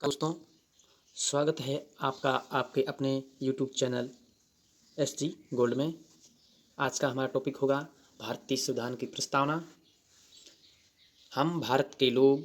दोस्तों, स्वागत है आपका आपके अपने यूट्यूब चैनल SG गोल्ड में। आज का हमारा टॉपिक होगा भारतीय संविधान की प्रस्तावना। हम भारत के लोग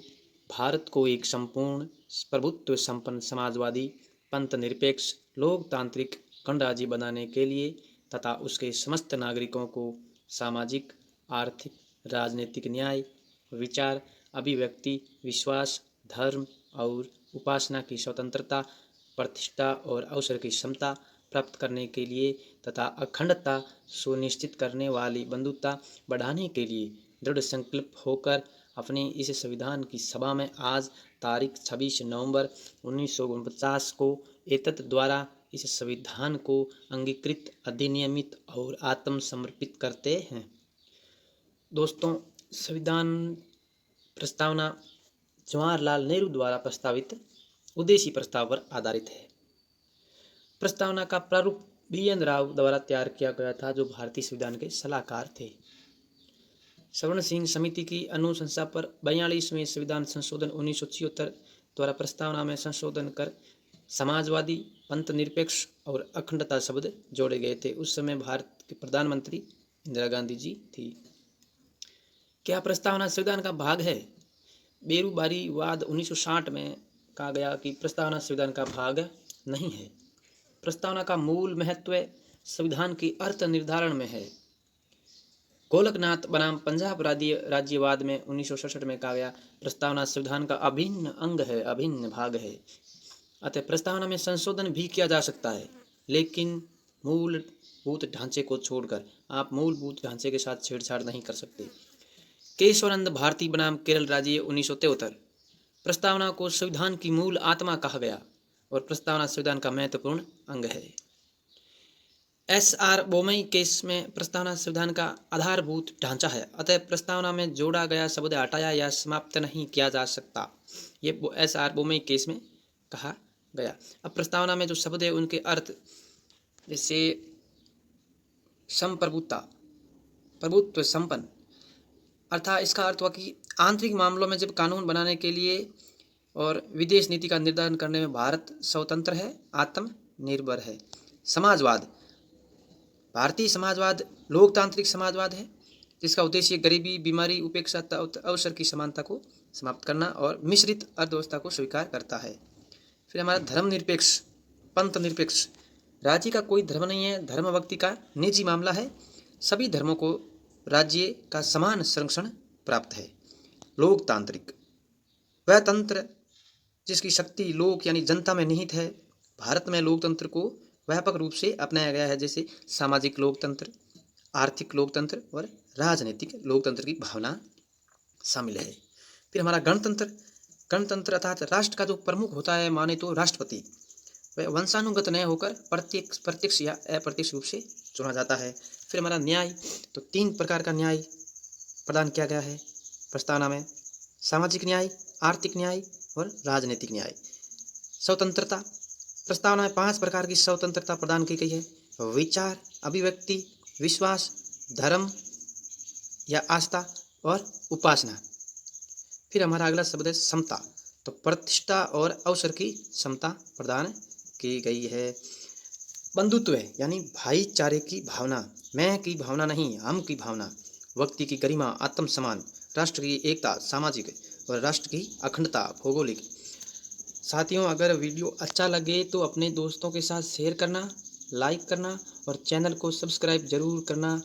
भारत को एक संपूर्ण प्रभुत्व संपन्न समाजवादी पंथ निरपेक्ष लोकतांत्रिक गणराज्य बनाने के लिए तथा उसके समस्त नागरिकों को सामाजिक आर्थिक राजनीतिक न्याय विचार अभिव्यक्ति विश्वास धर्म और उपासना की स्वतंत्रता प्रतिष्ठा और अवसर की क्षमता प्राप्त करने के लिए तथा अखंडता सुनिश्चित करने वाली बंधुता बढ़ाने के लिए दृढ़ संकल्प होकर अपने इस संविधान की सभा में आज तारीख 26 नवंबर 1949 को एतत् द्वारा इस संविधान को अंगीकृत अधिनियमित और आत्मसमर्पित करते हैं। दोस्तों, संविधान प्रस्तावना जवाहरलाल नेहरू द्वारा प्रस्तावित उद्देश्य प्रस्ताव पर आधारित है। प्रस्तावना का प्रारूप BN राव द्वारा तैयार किया गया था, जो भारतीय संविधान के सलाहकार थे। स्वर्ण सिंह समिति की अनुशंसा पर 42वें संविधान संशोधन 1976 द्वारा प्रस्तावना में संशोधन कर समाजवादी पंथ निरपेक्ष और अखंडता शब्द जोड़े गए थे। उस समय भारत के प्रधानमंत्री इंदिरा गांधी जी थी। क्या प्रस्तावना संविधान का भाग है? बेरूबारीवाद 1960 में कहा गया कि प्रस्तावना संविधान का भाग नहीं है। प्रस्तावना का मूल महत्व संविधान की अर्थ निर्धारण में है। गोलकनाथ बनाम पंजाब राज्यवाद में 1967 में कहा गया प्रस्तावना संविधान का अभिन्न अंग है, अभिन्न भाग है। अतः प्रस्तावना में संशोधन भी किया जा सकता है, लेकिन मूलभूत ढांचे को छोड़कर आप मूलभूत ढांचे के साथ छेड़छाड़ नहीं कर सकते। केशवानंद भारती बनाम केरल राज्य 1973 प्रस्तावना को संविधान की मूल आत्मा कहा गया और प्रस्तावना संविधान का महत्वपूर्ण अंग है। SR बोमई केस में प्रस्तावना संविधान का आधारभूत ढांचा है, अतः प्रस्तावना में जोड़ा गया शब्द हटाया या समाप्त नहीं किया जा सकता। ये SR बोमई केस में कहा गया। अब प्रस्तावना में जो शब्द है उनके अर्थ, जैसे संप्रभुता प्रभुत्व संपन्न, अर्थात इसका अर्थ हुआ कि आंतरिक मामलों में जब कानून बनाने के लिए और विदेश नीति का निर्धारण करने में भारत स्वतंत्र है, आत्मनिर्भर है। समाजवाद, भारतीय समाजवाद लोकतांत्रिक समाजवाद है, जिसका उद्देश्य गरीबी बीमारी उपेक्षा अवसर की समानता को समाप्त करना और मिश्रित अर्थव्यवस्था को स्वीकार करता है। फिर हमारा धर्मनिरपेक्ष पंथ निरपेक्ष, राज्य का कोई धर्म नहीं है, धर्म व्यक्ति का निजी मामला है, सभी धर्मों को राज्य का समान संरक्षण प्राप्त है। लोकतांत्रिक, वह तंत्र जिसकी शक्ति लोक यानी जनता में निहित है। भारत में लोकतंत्र को व्यापक रूप से अपनाया गया है, जैसे सामाजिक लोकतंत्र, आर्थिक लोकतंत्र और राजनीतिक लोकतंत्र की भावना शामिल है। फिर हमारा गणतंत्र अर्थात राष्ट्र का जो प्रमुख होता है, माने तो राष्ट्रपति, वह वंशानुगत न होकर प्रत्यक्ष या अप्रत्यक्ष रूप से चुना जाता है। फिर हमारा न्याय, तो 3 प्रकार का न्याय प्रदान किया गया है प्रस्तावना में, सामाजिक न्याय, आर्थिक न्याय और राजनीतिक न्याय। स्वतंत्रता, प्रस्तावना में 5 प्रकार की स्वतंत्रता प्रदान की गई है, विचार अभिव्यक्ति विश्वास धर्म या आस्था और उपासना। फिर हमारा अगला शब्द है समता, तो प्रतिष्ठा और अवसर की समता प्रदान की गई है। बंधुत्व यानी भाईचारे की भावना, मैं की भावना नहीं, हम की भावना, व्यक्ति की गरिमा आत्मसम्मान, राष्ट्र की एकता सामाजिक और राष्ट्र की अखंडता भौगोलिक। साथियों, अगर वीडियो अच्छा लगे तो अपने दोस्तों के साथ शेयर करना, लाइक करना और चैनल को सब्सक्राइब जरूर करना।